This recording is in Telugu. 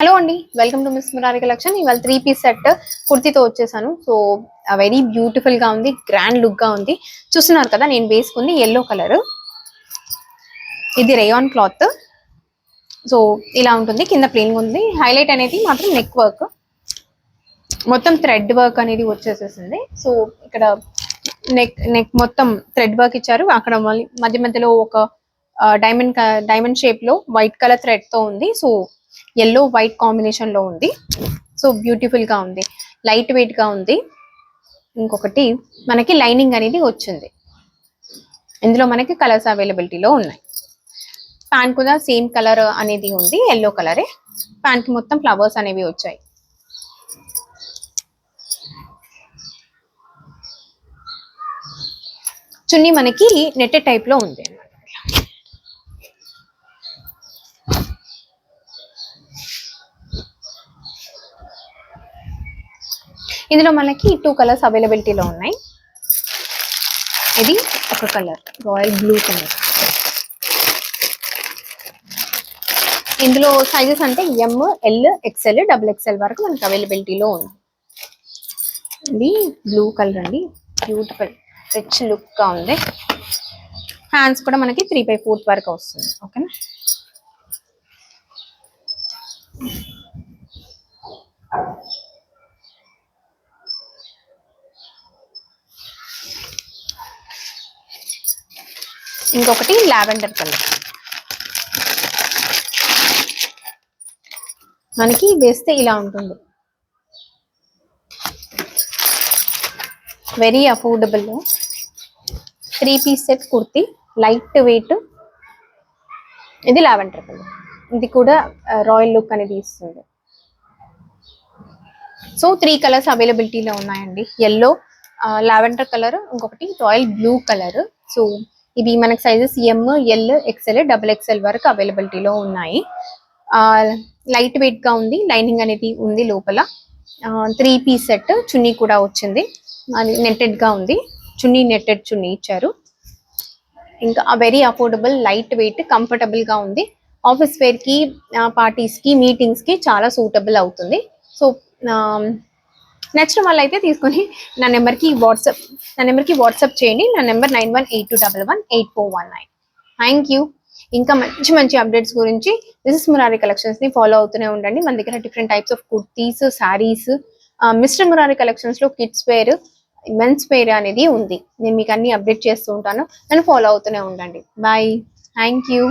హలో అండి, welcome to miss Murari collection. ఇవాళ 3 పీస్ సెట్ కుర్తీతో వచ్చేసాను. సో వెరీ బ్యూటిఫుల్ గా ఉంది, గ్రాండ్ లుక్ గా ఉంది. చూస్తున్నారు కదా, నేను వేసుకుంది ఎల్లో కలర్. ఇది రేయాన్ క్లాత్. సో ఇలా ఉంటుంది, కింద ప్లెయిన్ ఉంది. హైలైట్ అనేది మాత్రం నెక్ వర్క్, మొత్తం థ్రెడ్ వర్క్ అనేది వచ్చేసేసింది. సో ఇక్కడ నెక్ మొత్తం థ్రెడ్ వర్క్ ఇచ్చారు. అక్కడ మధ్య మధ్యలో ఒక డైమండ్ షేప్ లో వైట్ కలర్ థ్రెడ్ తో ఉంది. సో ఎల్లో వైట్ కాంబినేషన్ లో ఉంది. సో బ్యూటిఫుల్ గా ఉంది, లైట్ వెయిట్ గా ఉంది. ఇంకొకటి మనకి లైనింగ్ అనేది వచ్చింది. ఇందులో మనకి కలర్స్ అవైలబిలిటీలో ఉన్నాయి. ప్యాంట్ కూడా సేమ్ కలర్ అనేది ఉంది, ఎల్లో కలరే. ప్యాంట్ కి మొత్తం ఫ్లవర్స్ అనేవి వచ్చాయి. చున్నీ మనకి నెట్టెడ్ టైప్ లో ఉంది. ఇందులో మనకి 2 కలర్స్ అవైలబిలిటీలో ఉన్నాయి. ఇది ఒక కలర్, రాయల్ బ్లూ కలర్. ఇందులో సైజెస్ అంటే ఎమ్, ఎల్, ఎక్స్ఎల్, XXL వరకు మనకి అవైలబిలిటీలో ఉంది. ఇది బ్లూ కలర్ అండి, బ్యూటిఫుల్ రిచ్ లుక్ గా ఉంది. హ్యాండ్స్ కూడా మనకి 3/4 వరకు వస్తుంది. ఓకేనా, ఇంకొకటి లావెండర్ కలర్. మనకి వేస్తే ఇలా ఉంటుంది, very affordable 3 piece set kurti, light weight. ఇది లావెండర్ కలర్, ఇది కూడా రాయల్ లుక్ అనేది ఇస్తుంది. సో 3 కలర్స్ అవైలబిలిటీలో ఉన్నాయండి. ఎల్లో, లావెండర్ కలర్, ఇంకొకటి రాయల్ బ్లూ కలర్. సో ఇవి మనకి సైజెస్ ఎమ్, ఎల్, ఎక్స్ఎల్, XXL వరకు అవైలబిలిటీలో ఉన్నాయి. లైట్ వెయిట్ గా ఉంది, లైనింగ్ అనేది ఉంది లోపల. 3 పీస్ సెట్, చున్నీ కూడా వచ్చింది. అది నెట్టెడ్ గా ఉంది, చున్నీ నెట్టెడ్ చున్నీ ఇచ్చారు. ఇంకా very affordable, light weight, comfortable గా ఉంది. ఆఫీస్ వేర్ కి, పార్టీస్ కి, మీటింగ్స్ కి చాలా సూటబుల్ అవుతుంది. సో నచ్చిన వాళ్ళు అయితే తీసుకొని నా నెంబర్కి వాట్సాప్ చేయండి. నా నెంబర్ 9182118419. Thank you. ఇంకా మంచి మంచి అప్డేట్స్ గురించి మిస్ మురారి కలెక్షన్స్ ని ఫాలో అవుతూనే ఉండండి. మన దగ్గర different types of kurtis, saris, mister Murari collections లో కిడ్స్ వేర్, మెన్స్ వేర్ అనేది ఉంది. నేను మీకు అన్ని అప్డేట్ చేస్తూ ఉంటాను. నన్ను ఫాలో అవుతూనే ఉండండి. Bye, thank you.